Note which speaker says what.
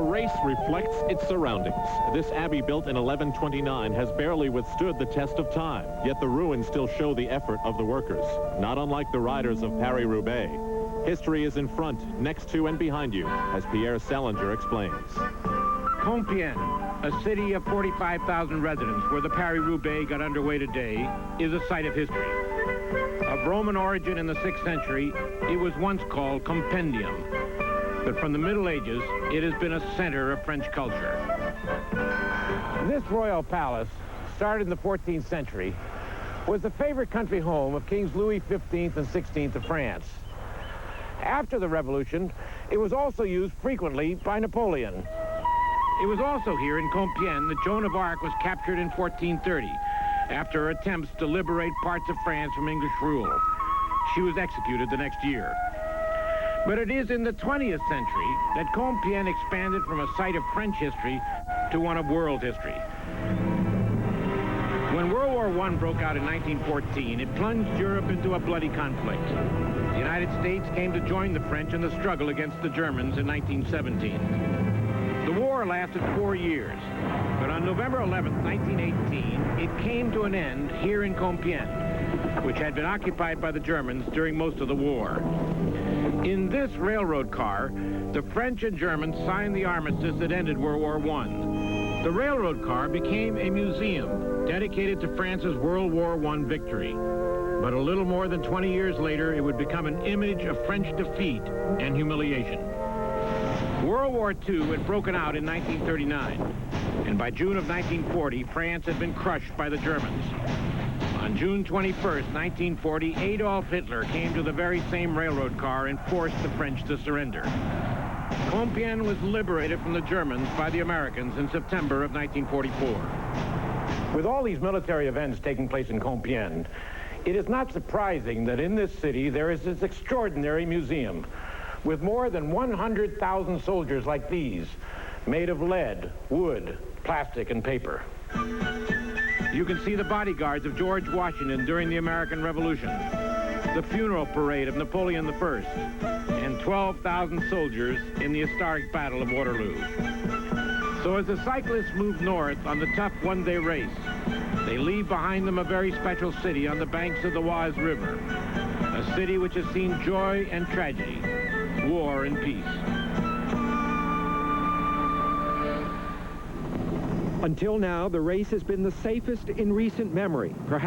Speaker 1: The race reflects its surroundings. This abbey, built in 1129, has barely withstood the test of time, yet the ruins still show the effort of the workers, not unlike the riders of Paris-Roubaix. History is in front, next to, and behind you, as Pierre Salinger explains.
Speaker 2: Compiègne, a city of 45,000 residents where the Paris-Roubaix got underway today, is a site of history. Of Roman origin in the 6th century, it was once called Compendium. But from the Middle Ages, it has been a center of French culture. This royal palace, started in the 14th century, was the favorite country home of Kings Louis XV and XVI of France. After the Revolution, it was also used frequently by Napoleon. It was also here in Compiègne that Joan of Arc was captured in 1430 after her attempts to liberate parts of France from English rule. She was executed the next year. But it is in the 20th century that Compiègne expanded from a site of French history to one of world history. When World War I broke out in 1914, it plunged Europe into a bloody conflict. The United States came to join the French in the struggle against the Germans in 1917. The war lasted 4 years, but on November 11, 1918, it came to an end here in Compiègne, which had been occupied by the Germans during most of the war. In this railroad car, the French and Germans signed the armistice that ended World War I. The railroad car became a museum dedicated to France's World War I victory. But a little more than 20 years later, it would become an image of French defeat and humiliation. World War II had broken out in 1939, and by June of 1940, France had been crushed by the Germans. On June 21st, 1940, Adolf Hitler came to the very same railroad car and forced the French to surrender. Compiègne was liberated from the Germans by the Americans in September of 1944. With all these military events taking place in Compiègne, it is not surprising that in this city there is this extraordinary museum with more than 100,000 soldiers like these, made of lead, wood, plastic, and paper. You can see the bodyguards of George Washington during the American Revolution, the funeral parade of Napoleon I, and 12,000 soldiers in the historic Battle of Waterloo. So as the cyclists move north on the tough one-day race, they leave behind them a very special city on the banks of the Oise River, a city which has seen joy and tragedy, war and peace.
Speaker 3: Until now, the race has been the safest in recent memory. Perhaps